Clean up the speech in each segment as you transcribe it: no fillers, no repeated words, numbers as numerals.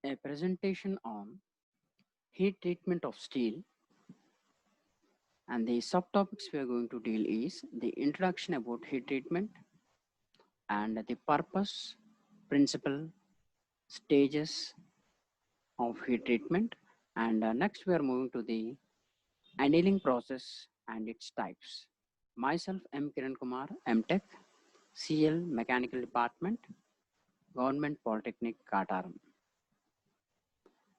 A presentation on heat treatment of steel, and the subtopics we are going to deal is the introduction about heat treatment and the purpose, principle, stages of heat treatment, and next we are moving to the annealing process and its types. Myself M. Kiran Kumar, MTech, CL Mechanical Department, Government Polytechnic, Kataram.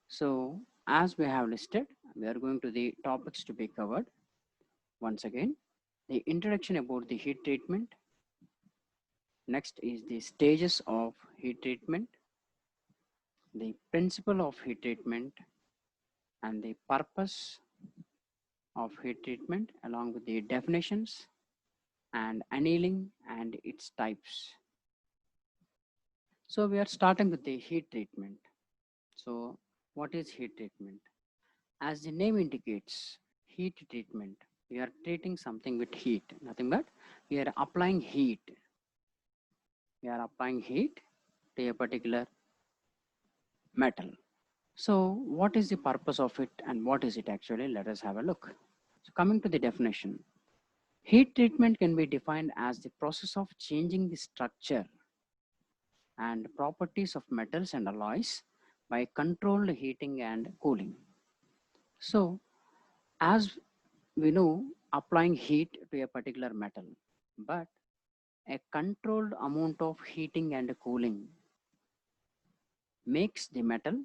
So as we have listed, we are going to the topics to be covered. Once again, the introduction about the heat treatment. Next is the stages of heat treatment, the principle of heat treatment, and the purpose of heat treatment, along with the definitions and annealing and its types. So we are starting with the heat treatment. So what is heat treatment? As the name indicates, heat treatment, we are treating something with heat, nothing but we are applying heat. We are applying heat to a particular metal. So what is the purpose of it and what is it actually? Let us have a look. So coming to the definition, heat treatment can be defined as the process of changing the structure and properties of metals and alloys by controlled heating and cooling. So as we know, applying heat to a particular metal, but a controlled amount of heating and cooling makes the metal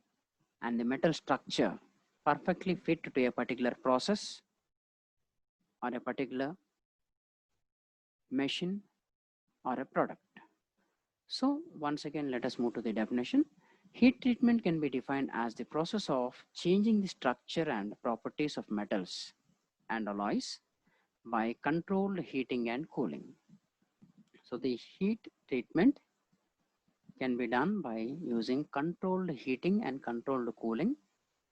and the metal structure perfectly fit to a particular process or a particular machine or a product. So once again, let us move to the definition. Heat treatment can be defined as the process of changing the structure and properties of metals and alloys by controlled heating and cooling. So the heat treatment can be done by using controlled heating and controlled cooling.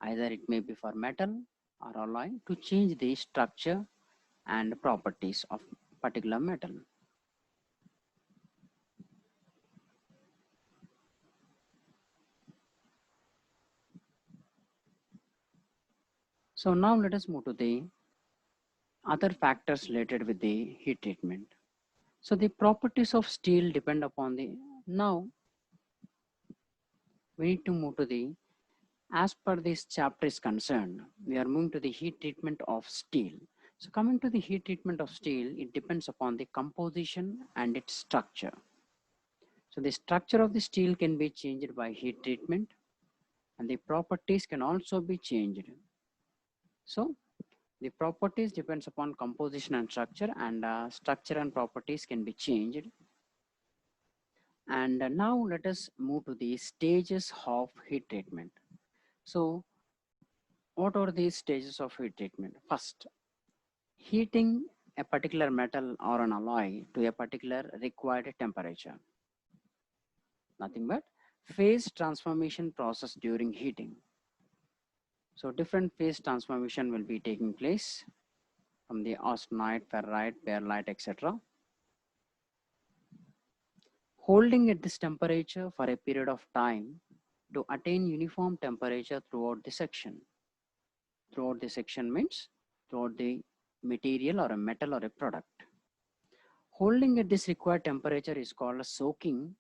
Either it may be for metal or alloy to change the structure and properties of particular metal. So now let us move to the other factors related with the heat treatment. So the properties of steel depend upon the, now we need to move to the, as per this chapter is concerned, we are moving to the heat treatment of steel. So coming to the heat treatment of steel, it depends upon the composition and its structure. So the structure of the steel can be changed by heat treatment and the properties can also be changed. So the properties depends upon composition and structure and properties can be changed. And now let us move to the stages of heat treatment. So what are these stages of heat treatment? First, heating a particular metal or an alloy to a particular required temperature. Nothing but phase transformation process during heating. So different phase transformation will be taking place from the austenite, ferrite, perlite, etc. Holding at this temperature for a period of time to attain uniform temperature throughout the section. Throughout the section means throughout the material or a metal or a product. Holding at this required temperature is called soaking.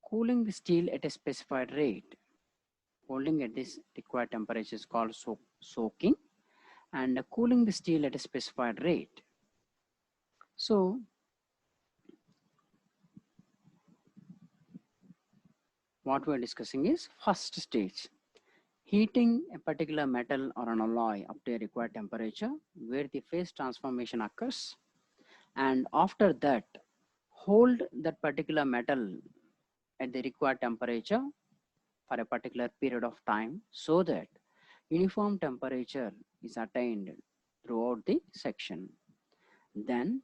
Cooling the steel at a specified rate. Holding at this required temperature is called soaking, and cooling the steel at a specified rate. So what we're discussing is first stage, heating a particular metal or an alloy up to a required temperature where the phase transformation occurs, and after that hold that particular metal at the required temperature for a particular period of time so that uniform temperature is attained throughout the section. Then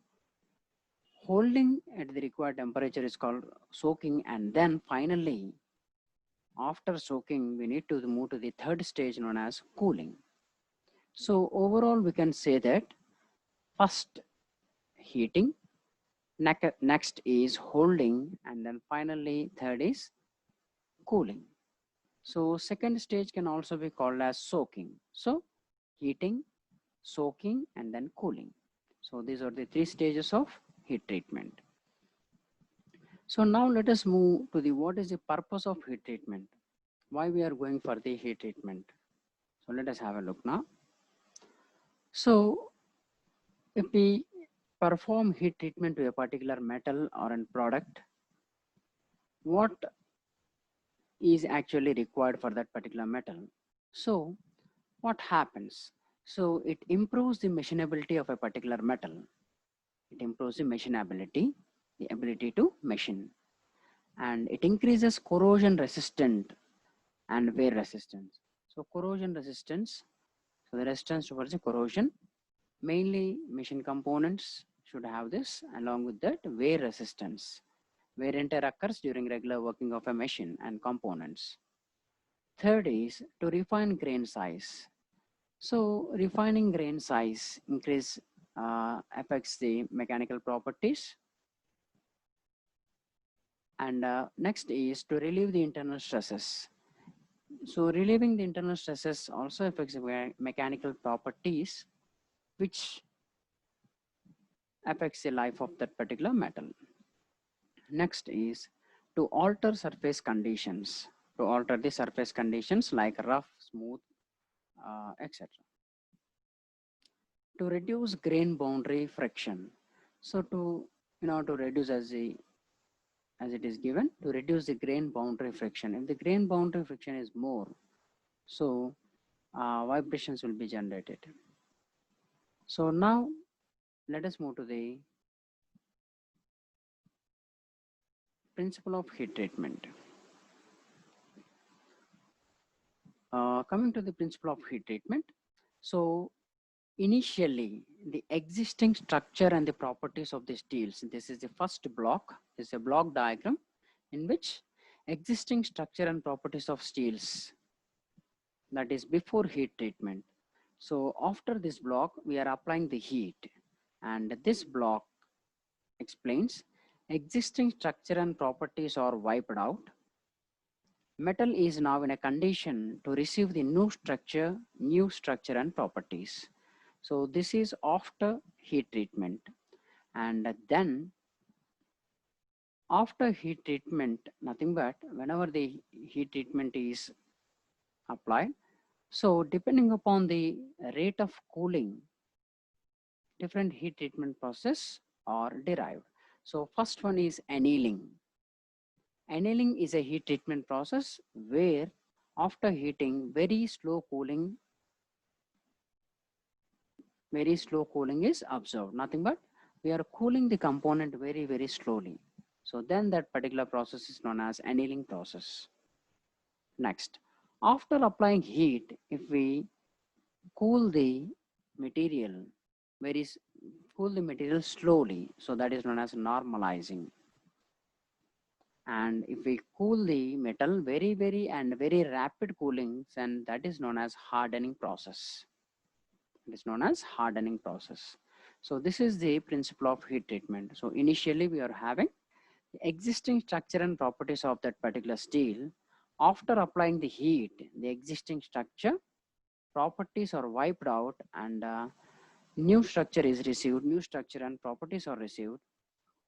holding at the required temperature is called soaking, and then finally after soaking we need to move to the third stage known as cooling. So overall we can say that first heating, next is holding, and then finally third is cooling. So second stage can also be called as soaking. So heating, soaking, and then cooling. So these are the three stages of heat treatment. So now let us move to the what is the purpose of heat treatment? Why we are going for the heat treatment? So let us have a look now. So if we perform heat treatment to a particular metal or a product, what is actually required for that particular metal? So what happens? So it improves the machinability of a particular metal. It improves the machinability, the ability to machine, and it increases corrosion resistant and wear resistance. So corrosion resistance, so the resistance towards the corrosion, mainly machine components should have this. Along with that, wear resistance. Wear and tear occurs during regular working of a machine and components. Third is to refine grain size. So refining grain size affects the mechanical properties. And next is to relieve the internal stresses. So relieving the internal stresses also affects the mechanical properties, which affects the life of that particular metal. Next is to alter surface conditions, to alter the surface conditions like rough, smooth, etc. To reduce grain boundary friction. So to reduce as it is given, to reduce the grain boundary friction. If the grain boundary friction is more, so vibrations will be generated. So now let us move to the principle of heat treatment. Coming to the principle of heat treatment. So initially, the existing structure and the properties of the steels. This is the first block. This is a block diagram in which existing structure and properties of steels, that is before heat treatment. So after this block, we are applying the heat, and this block explains existing structure and properties are wiped out. Metal is now in a condition to receive the new structure and properties. So this is after heat treatment. And then after heat treatment, nothing but whenever the heat treatment is applied, so depending upon the rate of cooling, different heat treatment process are derived. So first one is annealing. Annealing is a heat treatment process where after heating, very slow cooling is observed. Nothing but we are cooling the component very, very slowly. So then that particular process is known as annealing process. Next, after applying heat, if we cool the material very cool the material slowly, so that is known as normalizing. And if we cool the metal very, very rapid cooling, then that is known as hardening process. It is known as hardening process. So this is the principle of heat treatment. So initially we are having the existing structure and properties of that particular steel. After applying the heat, the existing structure properties are wiped out, and new structure is received, new structure and properties are received.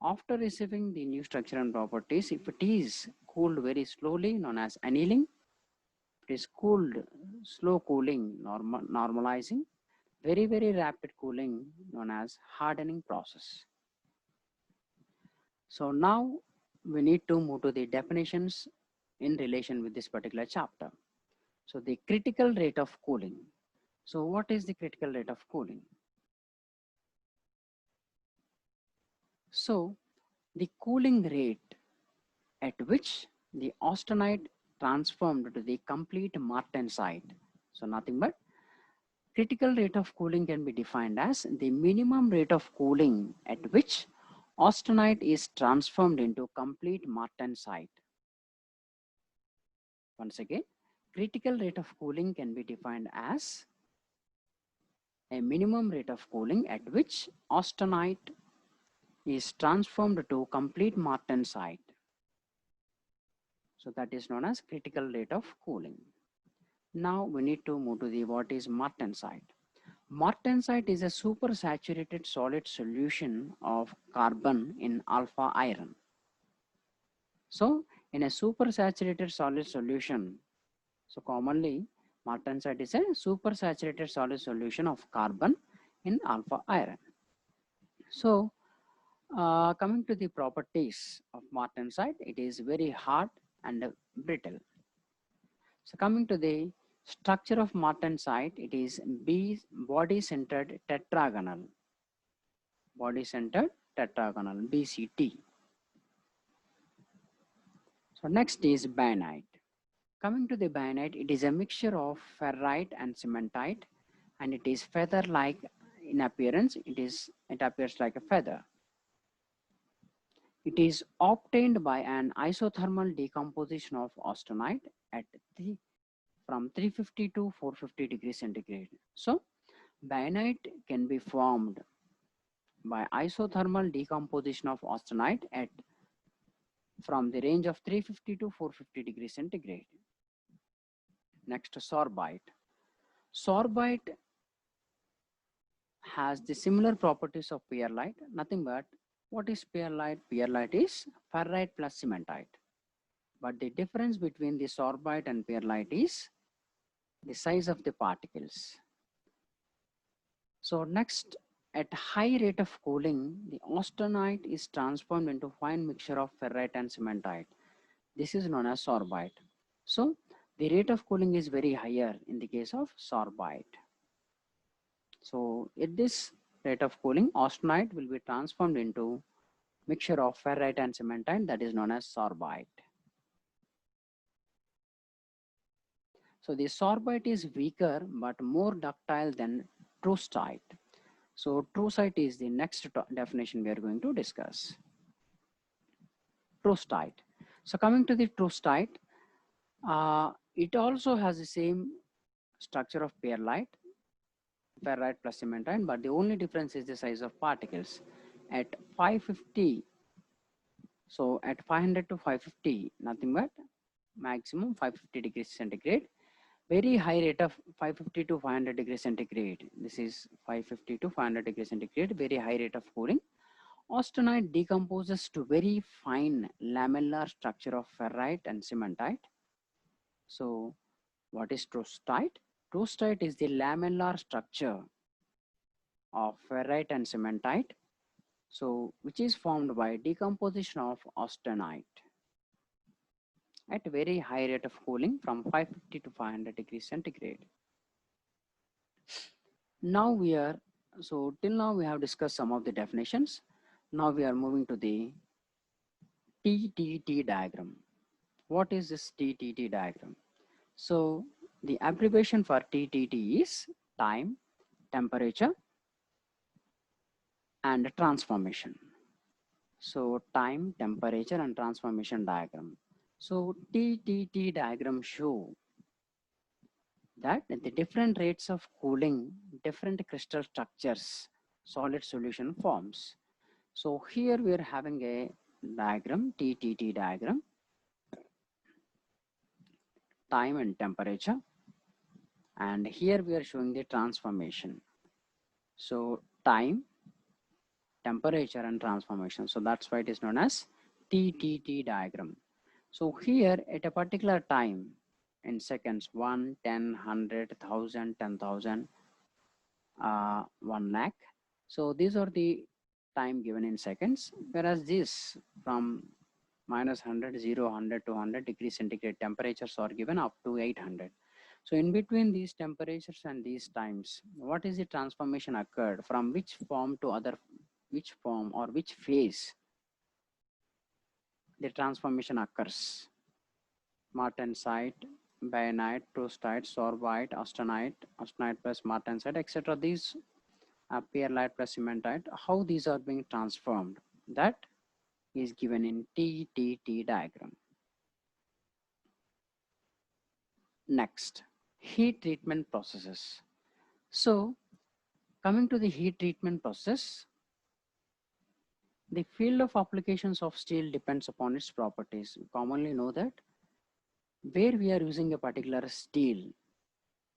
After receiving the new structure and properties, if it is cooled very slowly, known as annealing, it is cooled, slow cooling, normalizing, very, very rapid cooling, known as hardening process. So now we need to move to the definitions in relation with this particular chapter. So the critical rate of cooling. So what is the critical rate of cooling? So the cooling rate at which the austenite transformed to the complete martensite. So nothing but critical rate of cooling can be defined as the minimum rate of cooling at which austenite is transformed into complete martensite. Once again, critical rate of cooling can be defined as a minimum rate of cooling at which austenite is transformed to complete martensite. So that is known as critical rate of cooling. Now we need to move to the what is martensite. Martensite is a supersaturated solid solution of carbon in alpha iron. So in a supersaturated solid solution, so commonly martensite is a supersaturated solid solution of carbon in alpha iron. So coming to the properties of martensite, it is very hard and brittle. So coming to the structure of martensite, it is body-centered tetragonal. Body-centered tetragonal, BCT. So next is bainite. Coming to the bainite, it is a mixture of ferrite and cementite, and it is feather-like in appearance. It appears like a feather. It is obtained by an isothermal decomposition of austenite at from 350 to 450 degrees centigrade. So bainite can be formed by isothermal decomposition of austenite at from the range of 350 to 450 degrees centigrade. Next, sorbite. Sorbite has the similar properties of perlite, nothing but what is perlite? Perlite is ferrite plus cementite. But the difference between the sorbite and perlite is the size of the particles. So next, at high rate of cooling, the austenite is transformed into fine mixture of ferrite and cementite. This is known as sorbite. So the rate of cooling is very higher in the case of sorbite. So at this rate of cooling, austenite will be transformed into mixture of ferrite and cementite, that is known as sorbite. So the sorbite is weaker but more ductile than trustite. So trustite is the next definition we are going to discuss. Trustite. So coming to the trustite, it also has the same structure of perlite, ferrite plus cementite, but the only difference is the size of particles. At 550, so at 500 to 550, nothing but maximum 550 degrees centigrade, very high rate of 550 to 500 degrees centigrade. This is 550 to 500 degrees centigrade, very high rate of cooling. Austenite decomposes to very fine lamellar structure of ferrite and cementite. So what is trustite? Trustite is the lamellar structure of ferrite and cementite, so which is formed by decomposition of austenite at very high rate of cooling from 550 to 500 degrees centigrade. Now till now we have discussed some of the definitions. Now we are moving to the TTT diagram. What is this TTT diagram? So the abbreviation for TTT is time, temperature, and transformation. So time, temperature, and transformation diagram. So TTT diagram show that at the different rates of cooling, different crystal structures, solid solution forms. So here we are having a diagram, TTT diagram, time and temperature, and here we are showing the transformation. So time, temperature, and transformation. So that's why it is known as TTT diagram. So here at a particular time in seconds, 1, 10, 100, 1000, 10,000, 1 lakh. So these are the time given in seconds, whereas this from minus 100, 0, 100 to 100 degrees centigrade temperatures are given up to 800. So in between these temperatures and these times, what is the transformation occurred from which form to which form or which phase the transformation occurs? Martensite, bainite, trustite, sorbite, austenite plus martensite, etc. These perlite plus cementite, how these are being transformed, that is given in TTT diagram. Next, heat treatment processes. So coming to the heat treatment process, the field of applications of steel depends upon its properties. We commonly know that where we are using a particular steel,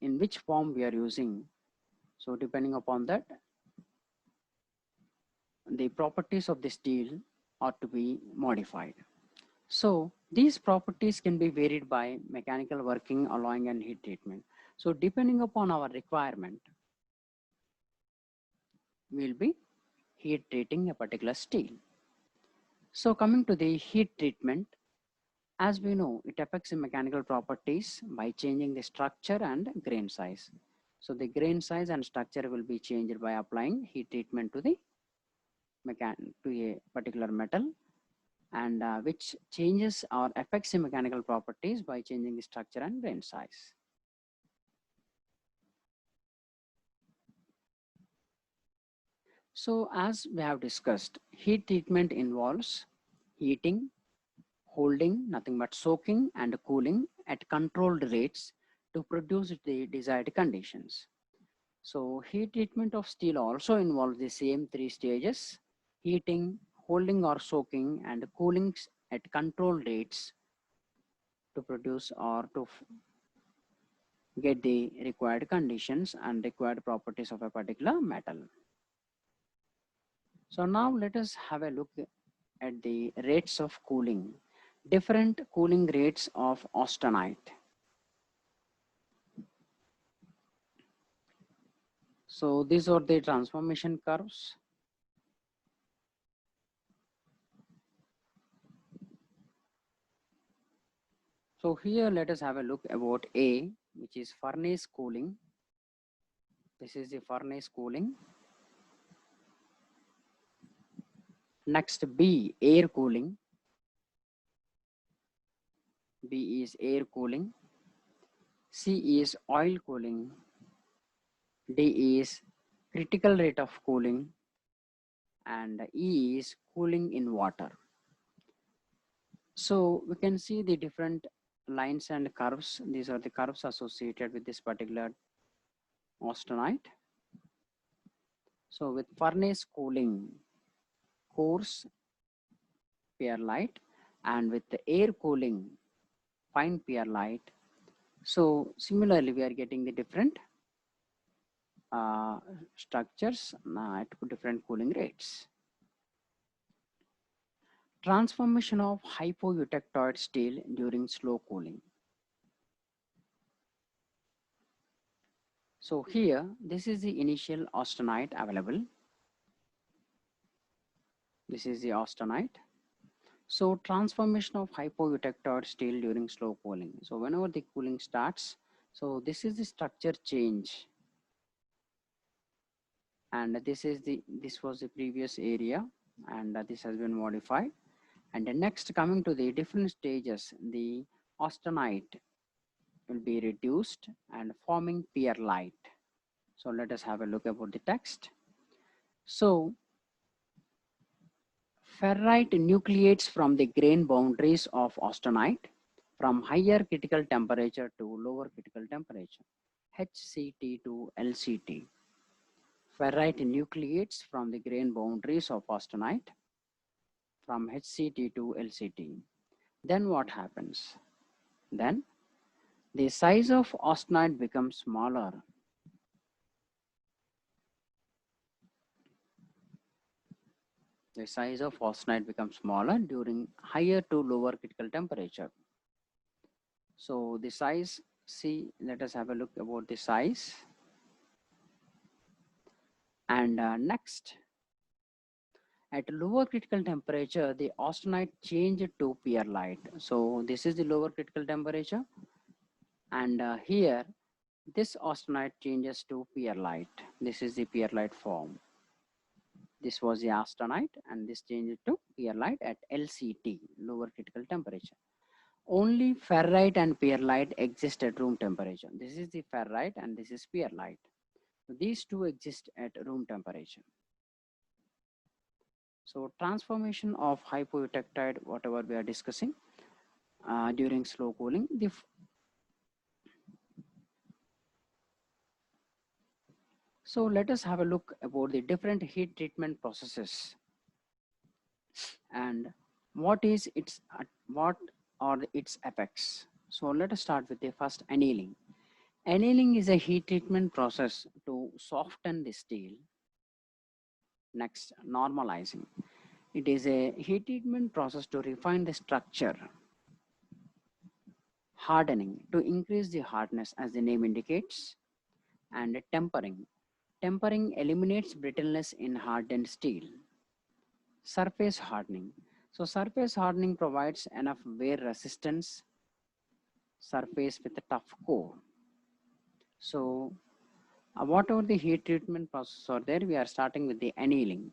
in which form we are using. So depending upon that, the properties of the steel are to be modified. So these properties can be varied by mechanical working, alloying and heat treatment. So depending upon our requirement, we'll be heat treating a particular steel. So coming to the heat treatment, as we know, it affects the mechanical properties by changing the structure and grain size. So the grain size and structure will be changed by applying heat treatment to the to a particular metal, and which changes or affects the mechanical properties by changing the structure and grain size. So as we have discussed, heat treatment involves heating, holding, nothing but soaking and cooling at controlled rates to produce the desired conditions. So heat treatment of steel also involves the same three stages: heating, holding or soaking and cooling at controlled rates to produce or to get the required conditions and required properties of a particular metal. So now let us have a look at the rates of cooling, different cooling rates of austenite. So these are the transformation curves. So here let us have a look about A, which is furnace cooling. This is the furnace cooling. Next B, air cooling. B is air cooling. C is oil cooling. D is critical rate of cooling. And E is cooling in water. So we can see the different lines and curves. These are the curves associated with this particular austenite. So with furnace cooling, coarse perlite, and with the air cooling, fine perlite. So similarly, we are getting the different structures at different cooling rates. Transformation of hypoeutectoid steel during slow cooling. So here, this is the initial austenite available. This is the austenite. So transformation of hypoeutectoid steel during slow cooling. So whenever the cooling starts, so this is the structure change. And this was the previous area, and this has been modified. And then next, coming to the different stages, the austenite will be reduced and forming perlite. So let us have a look about the text. So ferrite nucleates from the grain boundaries of austenite from higher critical temperature to lower critical temperature, HCT to LCT. Ferrite nucleates from the grain boundaries of austenite from HCT to LCT. Then what happens? Then the size of austenite becomes smaller. The size of austenite becomes smaller during higher to lower critical temperature. So the size, see, let us have a look about the size. And next, at lower critical temperature, the austenite changed to perlite. So this is the lower critical temperature. And here, this austenite changes to perlite. This is the perlite form. This was the austenite, and this changed to perlite at LCT, lower critical temperature. Only ferrite and perlite exist at room temperature. This is the ferrite and this is perlite. So these two exist at room temperature. So transformation of hypoeutectoid, whatever we are discussing during slow cooling. So let us have a look about the different heat treatment processes and what are its effects. So let us start with the first annealing. Annealing is a heat treatment process to soften the steel. Next, normalizing. It is a heat treatment process to refine the structure. Hardening, to increase the hardness as the name indicates. And tempering. Tempering eliminates brittleness in hardened steel. Surface hardening. So surface hardening provides enough wear resistance surface with a tough core. So whatever the heat treatment process are there, we are starting with the annealing.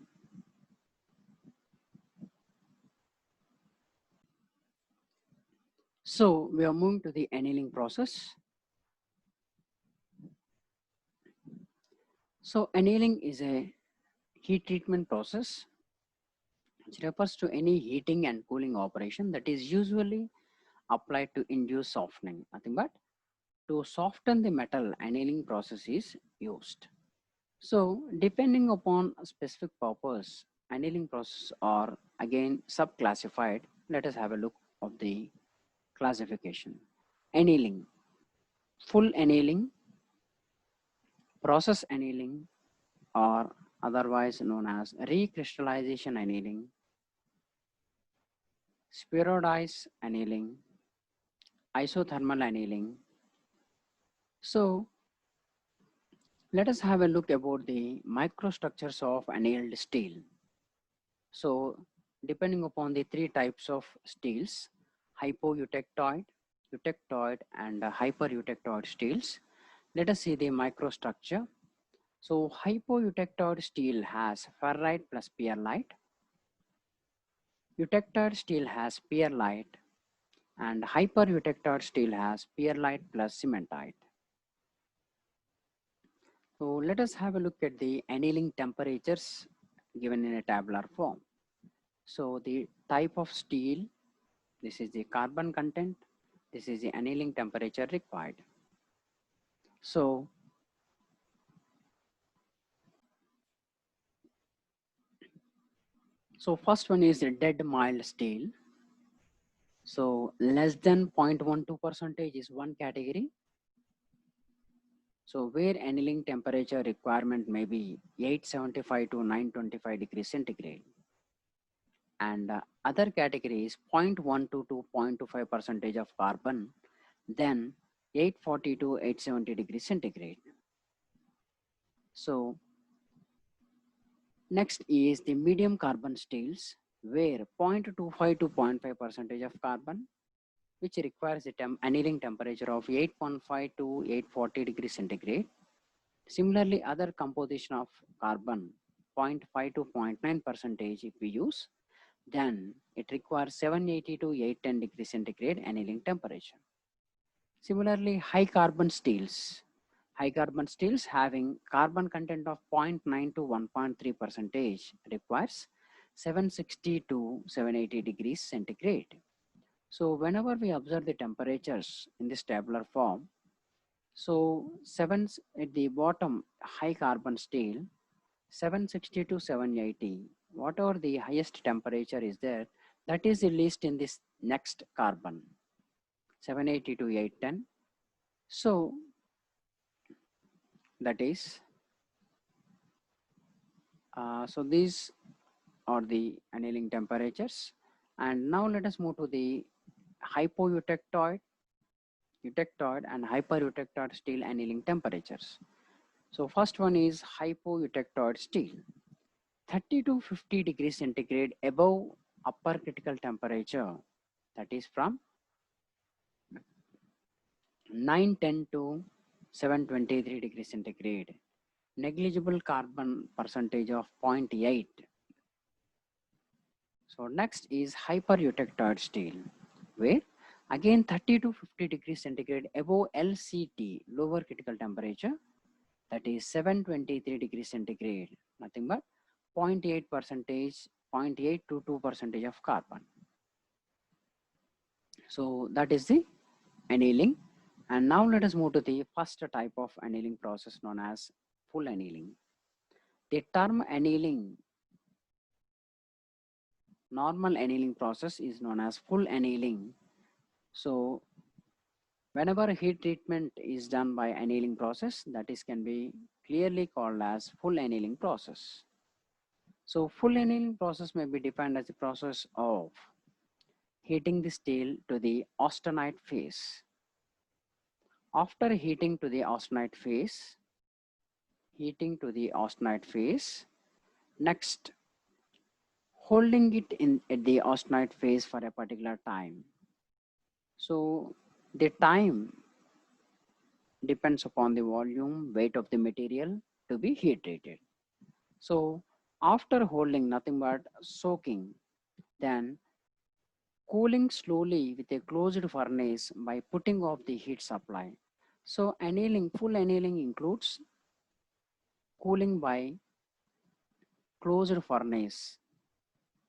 So we are moving to the annealing process. So annealing is a heat treatment process which refers to any heating and cooling operation that is usually applied to induce softening. Nothing but to soften the metal, annealing process is used. So depending upon a specific purpose, annealing process are again subclassified. Let us have a look of the classification. Annealing, full annealing, process annealing, or otherwise known as recrystallization annealing, spheroidized annealing, isothermal annealing. So let us have a look about the microstructures of annealed steel. So depending upon the three types of steels, hypoeutectoid, eutectoid, and hypereutectoid steels, let us see the microstructure. So hypoeutectoid steel has ferrite plus perlite. Eutectoid steel has perlite, and hypereutectoid steel has perlite plus cementite. So let us have a look at the annealing temperatures given in a tabular form. So the type of steel, this is the carbon content, this is the annealing temperature required. So first one is the dead mild steel. So less than 0.12 percentage is one category. So where annealing temperature requirement may be 875 to 925 degrees centigrade. And other category is 0.12 to 0.25 percentage of carbon, then 840 to 870 degrees centigrade. So next is the medium carbon steels, where 0.25 to 0.5 percentage of carbon, which requires a annealing temperature of 815 to 840 degrees centigrade. Similarly, other composition of carbon, 0.5 to 0.9 percentage if we use, then it requires 780 to 810 degrees centigrade annealing temperature. Similarly, high carbon steels having carbon content of 0.9 to 1.3 percentage requires 760 to 780 degrees centigrade. So whenever we observe the temperatures in this tabular form, so sevens at the bottom, high carbon steel, 760 to 780, whatever the highest temperature is there, that is the least in this next carbon, 780 to 810. So that is, so these are the annealing temperatures. And now let us move to the hypoeutectoid, eutectoid and hypereutectoid steel annealing temperatures. So first one is hypoeutectoid steel, 30 to 50 degrees centigrade above upper critical temperature, that is from 910 to 723 degrees centigrade. Negligible carbon percentage of 0.8. So next is hypereutectoid steel, where again 30 to 50 degrees centigrade above LCT, lower critical temperature, that is 723 degrees centigrade, nothing but 0.8 percentage, 0.8 to 2 percentage of carbon. So that is the annealing. And now let us move to the first type of annealing process known as full annealing. The term annealing, normal annealing process is known as full annealing. So Whenever heat treatment is done by annealing process, that is can be clearly called as full annealing process. So full annealing process may be defined as the process of heating the steel to the austenite phase. After heating to the austenite phase, next holding it in at the austenite phase for a particular time. So the time depends upon the volume, weight of the material to be heat treated. So after holding nothing but soaking, then cooling slowly with a closed furnace by putting off the heat supply. So annealing, full annealing includes cooling by closed furnace.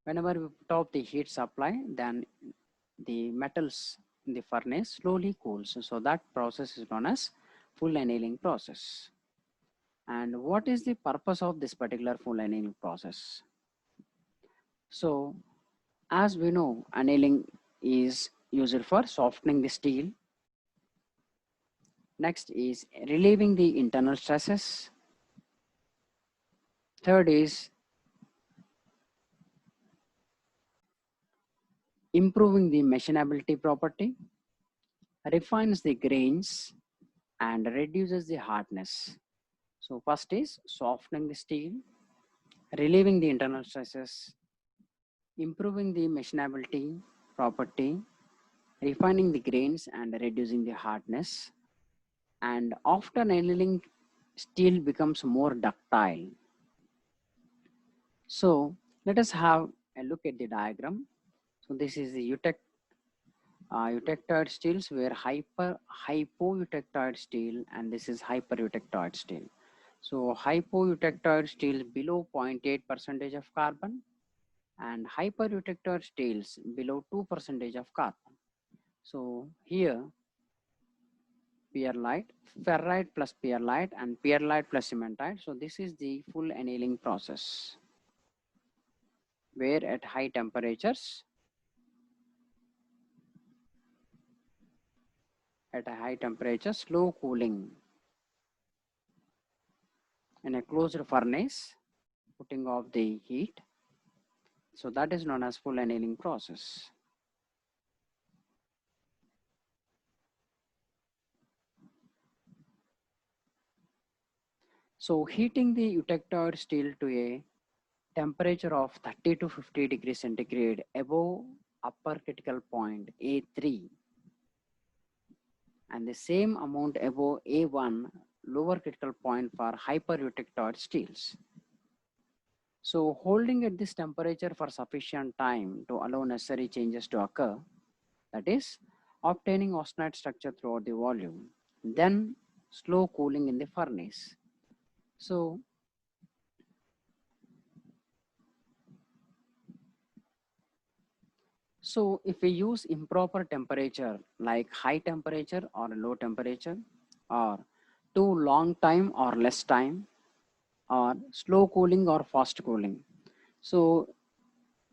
Whenever we put off the heat supply, then the metals in the furnace slowly cools. So that process is known as full annealing process. And what is the purpose of this particular full annealing process? So as we know, annealing is used for softening the steel. Next is relieving the internal stresses. Third is improving the machinability property, refines the grains, and reduces the hardness. So first is softening the steel, relieving the internal stresses, improving the machinability property, refining the grains and reducing the hardness. And after annealing, steel becomes more ductile. So let us have a look at the diagram. So this is the eutectoid steels where hypoeutectoid steel, and this is hypereutectoid steel. So hypoeutectoid steel below 0.8 percentage of carbon and hypereutectoid steels below 2 percentage of carbon. So here perlite, ferrite plus perlite and perlite plus cementite. So this is the full annealing process where at high temperatures, slow cooling in a closed furnace, putting off the heat. So that is known as full annealing process. So heating the eutectoid steel to a temperature of 30 to 50 degrees centigrade above upper critical point A3 and the same amount above A1 lower critical point for hypereutectoid steels. So holding at this temperature for sufficient time to allow necessary changes to occur, that is obtaining austenite structure throughout the volume, then slow cooling in the furnace. So if we use improper temperature like high temperature or low temperature or too long time or less time or slow cooling or fast cooling. So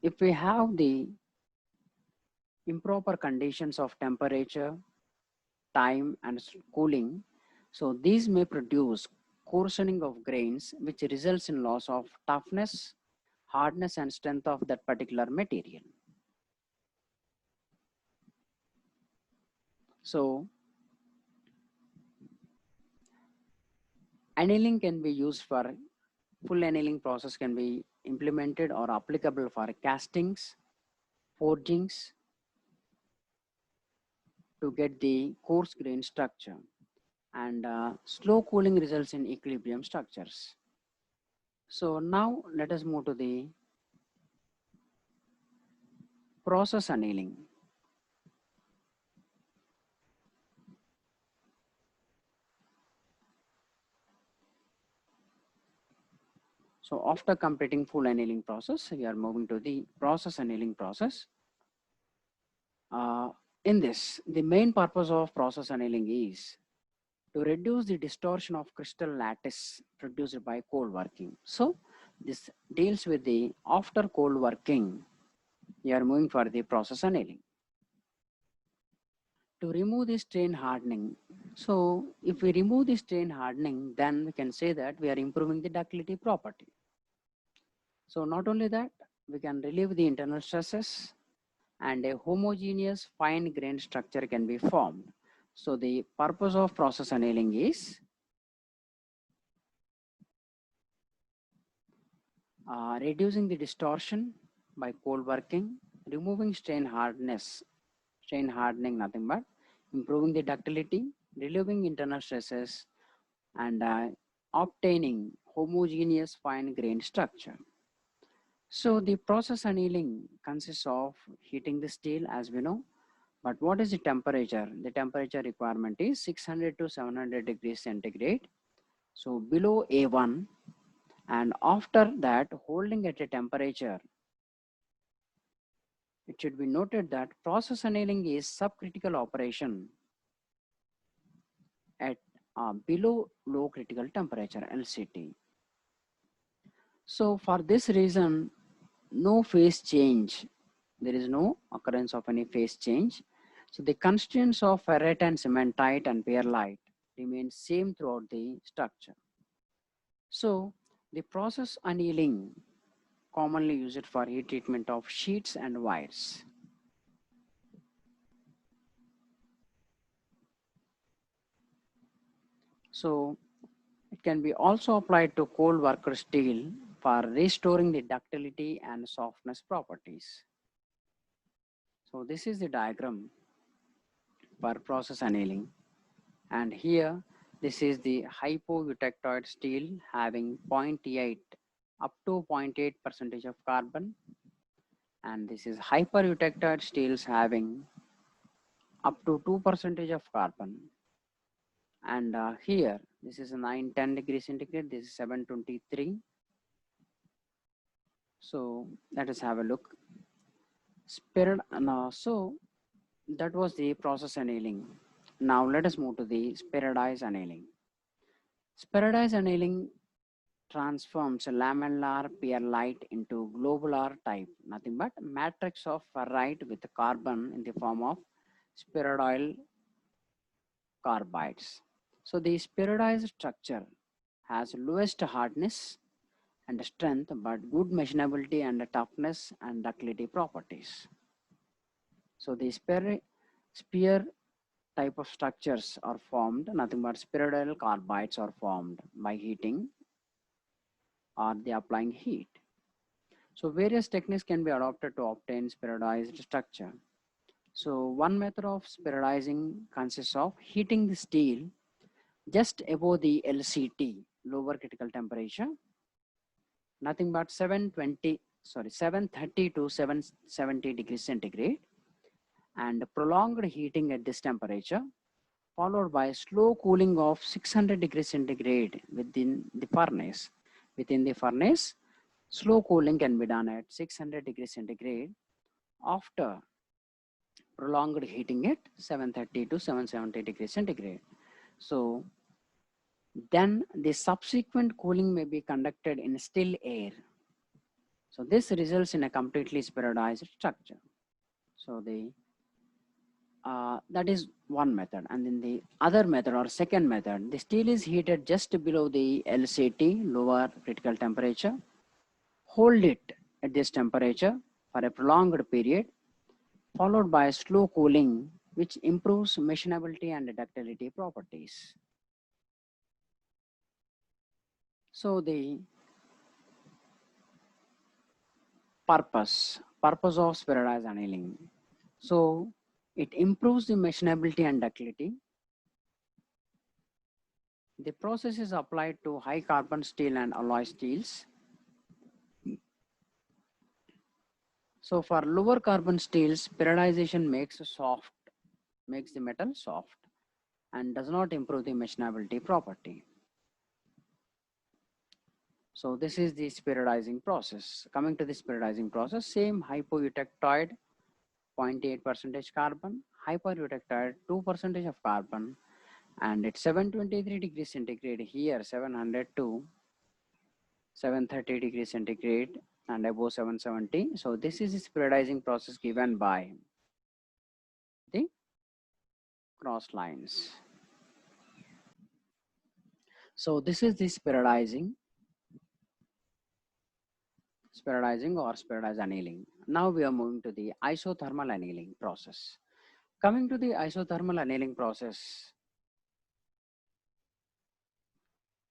if we have the improper conditions of temperature, time and cooling, so these may produce coarsening of grains which results in loss of toughness, hardness and strength of that particular material. So annealing can be used for full annealing process can be implemented or applicable for castings, forgings to get the coarse grain structure, and slow cooling results in equilibrium structures. So now let us move to the process annealing. So after completing full annealing process, we are moving to the process annealing process. In this, the main purpose of process annealing is to reduce the distortion of crystal lattice produced by cold working. So this deals with the after cold working, we are moving for the process annealing. to remove this strain hardening. So if we remove this strain hardening, then we can say that we are improving the ductility property. So not only that, we can relieve the internal stresses and a homogeneous fine grained structure can be formed. So the purpose of process annealing is reducing the distortion by cold working, removing strain hardening nothing but improving the ductility, relieving internal stresses, and obtaining homogeneous fine grained structure. So the process annealing consists of heating the steel as we know, but what is the temperature? The temperature requirement is 600 to 700 degrees centigrade. So below A1, and after that holding at a temperature, it should be noted that process annealing is subcritical operation at below low critical temperature LCT. So for this reason, no phase change. There is no occurrence of any phase change. So the constraints of ferrite and cementite and perlite remain same throughout the structure. So the process annealing commonly used for heat treatment of sheets and wires. So it can be also applied to cold worker steel for restoring the ductility and softness properties. So this is the diagram for process annealing. And here, this is the hypoeutectoid steel having 0.8 up to 0.8 percentage of carbon. And this is hypereutectoid steels having up to 2 percentage of carbon. And here, this is 910 degrees centigrade, this is 723. So let us have a look. So that was the process annealing. Now let us move to the spheroidized annealing. Spheroidized annealing transforms lamellar perlite into globular type, nothing but matrix of ferrite with carbon in the form of spheroidal carbides. So the spheroidized structure has lowest hardness and strength, but good machinability and toughness and ductility properties. So the spear type of structures are formed, nothing but spheroidal carbides are formed by heating or the applying heat. So various techniques can be adopted to obtain spheroidized structure. So one method of spheroidizing consists of heating the steel just above the LCT, lower critical temperature, nothing but 730 to 770 degrees centigrade, and prolonged heating at this temperature, followed by slow cooling of 600 degrees centigrade within the furnace. Within the furnace, slow cooling can be done at 600 degrees centigrade after prolonged heating at 730 to 770 degrees centigrade. So then the subsequent cooling may be conducted in still air. So this results in a completely spheroidized structure. So that is one method. And then the other method or second method, the steel is heated just below the LCT, lower critical temperature. Hold it at this temperature for a prolonged period, followed by slow cooling, which improves machinability and ductility properties. So the purpose of spheroidized annealing. So it improves the machinability and ductility. The process is applied to high carbon steel and alloy steels. So for lower carbon steels, periodization makes the metal soft and does not improve the machinability property. So this is the spheroidizing process. Coming to the spheroidizing process, same hypoeutectoid 0.8 percentage carbon, hypereutectoid 2 percentage of carbon, and at 723 degrees centigrade, here 700 to 730 degrees centigrade and above 770. So this is the spheroidizing process given by the cross lines. So this is the spheroidizing or spheroidized annealing. Now we are moving to the isothermal annealing process. Coming to the isothermal annealing process,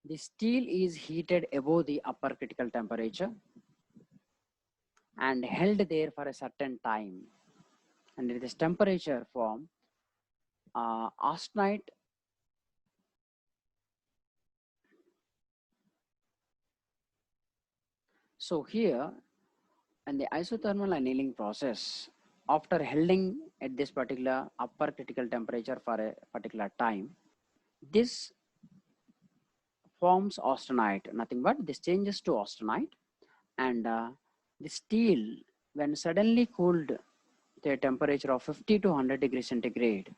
the steel is heated above the upper critical temperature and held there for a certain time. And at this temperature form austenite. So here in the isothermal annealing process, after holding at this particular upper critical temperature for a particular time, this forms austenite, nothing but this changes to austenite, and the steel, when suddenly cooled to a temperature of 50 to 100 degrees centigrade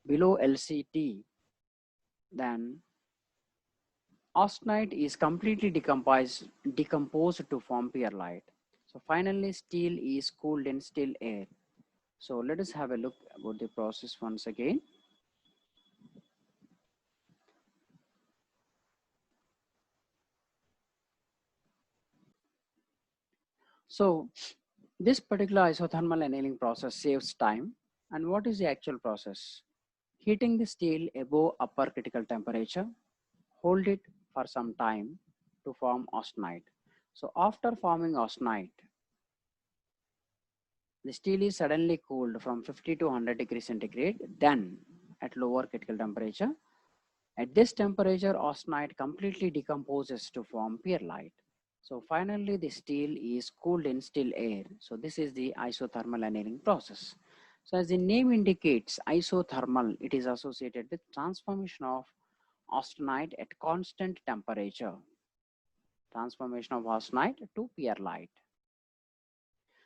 below LCT, then austenite is completely decomposed to form perlite. So finally steel is cooled in still air. So let us have a look about the process once again. So this particular isothermal annealing process saves time. And what is the actual process? Heating the steel above upper critical temperature, hold it for some time to form austenite. So after forming austenite, the steel is suddenly cooled from 50 to 100 degrees centigrade, then at lower critical temperature. At this temperature, austenite completely decomposes to form perlite. So finally, the steel is cooled in still air. So this is the isothermal annealing process. So as the name indicates, isothermal, it is associated with transformation of austenite at constant temperature. Transformation of austenite to perlite.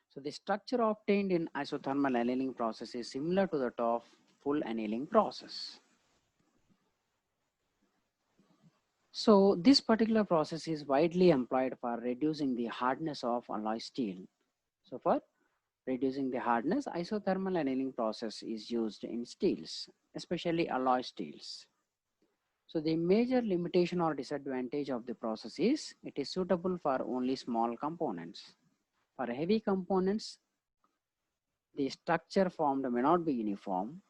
So the structure obtained in isothermal annealing process is similar to that of full annealing process. So this particular process is widely employed for reducing the hardness of alloy steel. So for reducing the hardness, isothermal annealing process is used in steels, especially alloy steels. So the major limitation or disadvantage of the process is it is suitable for only small components. For heavy components, the structure formed may not be uniform.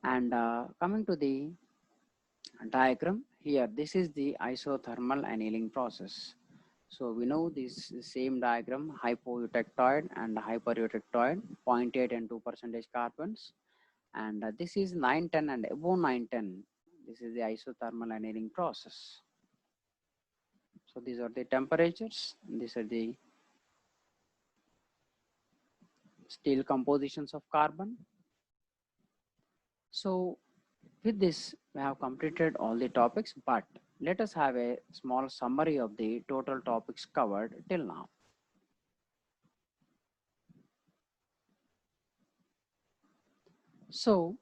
And coming to the diagram here, this is the isothermal annealing process. So we know this same diagram, hypoeutectoid and hypereutectoid, 0.8 and 2% carbons. And this is 910 and above 910. This is the isothermal annealing process. So these are the temperatures. These are the steel compositions of carbon. So with this, we have completed all the topics, but let us have a small summary of the total topics covered till now. So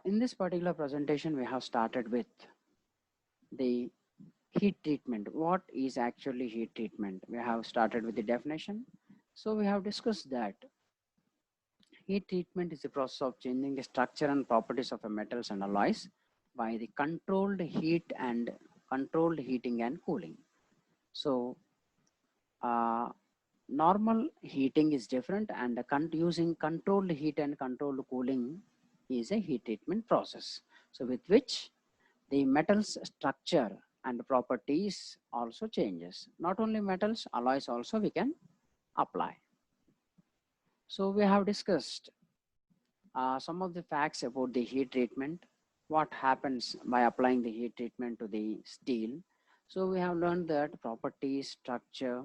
in this particular presentation, we have started with the heat treatment. What is actually heat treatment? We have started with the definition. So we have discussed that heat treatment is the process of changing the structure and properties of a metals and alloys by the controlled heating and cooling. So normal heating is different, and using controlled heat and controlled cooling is a heat treatment process. So with which the metals structure and properties also changes. Not only metals, alloys also we can apply. So we have discussed some of the facts about the heat treatment, what happens by applying the heat treatment to the steel. So we have learned that properties, structure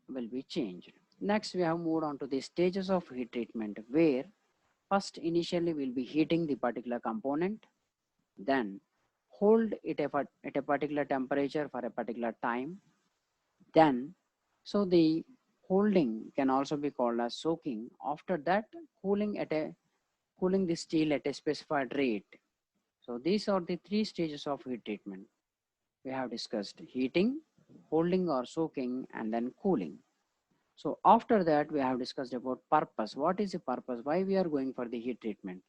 will be changed. Next, we have moved on to the stages of heat treatment, where first initially we'll be heating the particular component, then hold it at a particular temperature for a particular time. Then, so the holding can also be called as soaking. After that, cooling the steel at a specified rate. So these are the three stages of heat treatment. We have discussed heating, holding or soaking, and then cooling. So after that, we have discussed about purpose. What is the purpose? Why we are going for the heat treatment?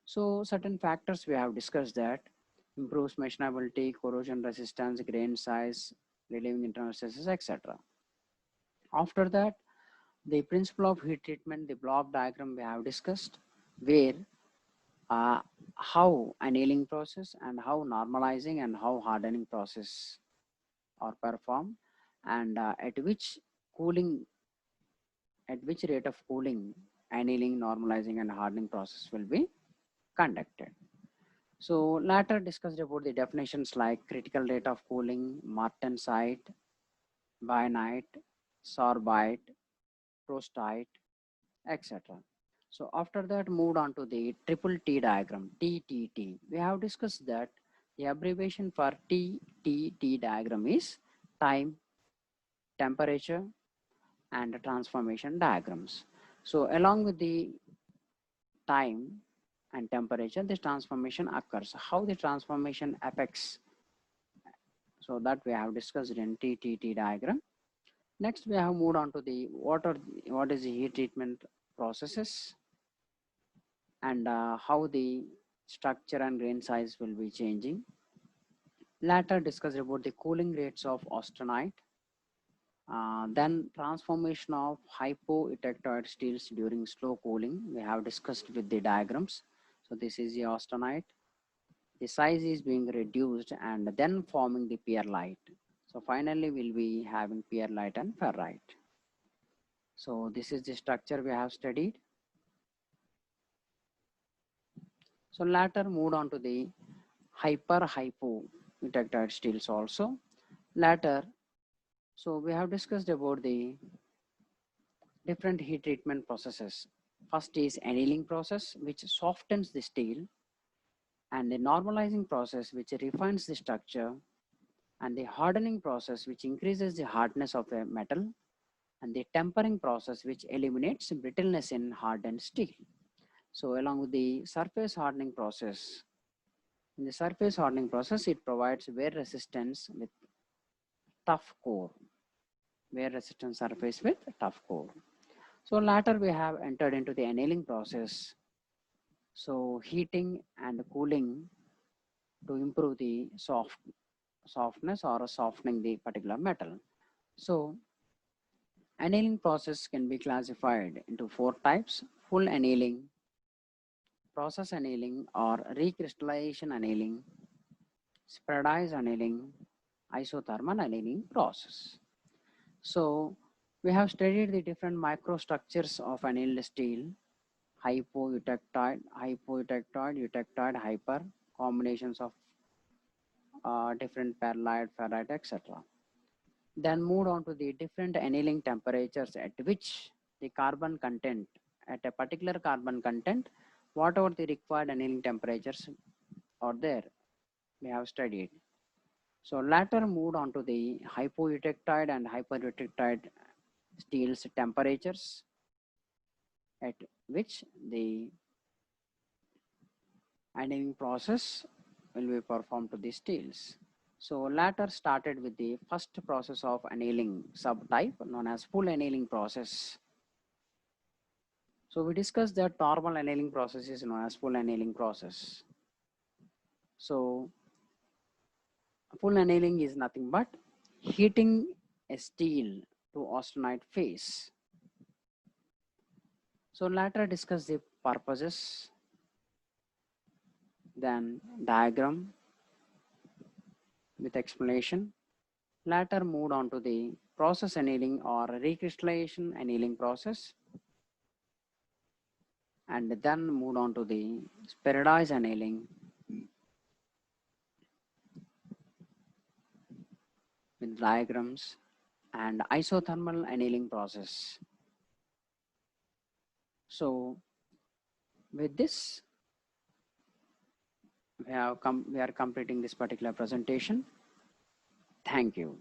So certain factors we have discussed that improves machinability, corrosion resistance, grain size, relieving internal stresses, etc. After that, the principle of heat treatment, the block diagram we have discussed, where uh, how annealing process and how normalizing and how hardening process are performed, and cooling at which rate of cooling, annealing, normalizing, and hardening process will be conducted. So later discussed about the definitions like critical rate of cooling, martensite, bainite, sorbite, prostite, etc. So after that, moved on to the triple T diagram, TTT. We have discussed that the abbreviation for TTT diagram is time, temperature, and transformation diagrams. So along with the time and temperature, this transformation occurs. How the transformation affects, so that we have discussed in TTT diagram. Next, we have moved on to the what is the heat treatment processes, and how the structure and grain size will be changing. Later discussed about the cooling rates of austenite, then transformation of hypoeutectoid steels during slow cooling. We have discussed with the diagrams. So this is the austenite. The size is being reduced and then forming the perlite. So finally we'll be having perlite and ferrite. So this is the structure we have studied. So later moved on to the hypoeutectoid steels also. Later, so we have discussed about the different heat treatment processes. First is annealing process, which softens the steel, and the normalizing process, which refines the structure, and the hardening process, which increases the hardness of a metal, and the tempering process, which eliminates brittleness in hardened steel. So along with the surface hardening process, in the surface hardening process, it provides wear resistance with tough core, wear resistant surface with tough core. So later we have entered into the annealing process. So heating and cooling to improve the softness or softening the particular metal. So annealing process can be classified into four types: full annealing, process annealing or recrystallization annealing, spreadized annealing, isothermal annealing process. So we have studied the different microstructures of annealed steel: hypoeutectoid, eutectoid, hyper, combinations of different perlite, ferrite, etc. Then moved on to the different annealing temperatures at which the carbon content, at a particular carbon content, whatever the required annealing temperatures are there, we have studied. So later moved on to the hypoeutectoid and hypereutectoid steels temperatures at which the annealing process will be performed to the steels. So later started with the first process of annealing subtype known as full annealing process. So we discussed that normal annealing process is known as full annealing process. So full annealing is nothing but heating a steel to austenite phase. So later discuss the purposes, then diagram with explanation. Later moved on to the process annealing or recrystallization annealing process, and then moved on to the periodized annealing with diagrams and isothermal annealing process. So with this, we are completing this particular presentation. Thank you.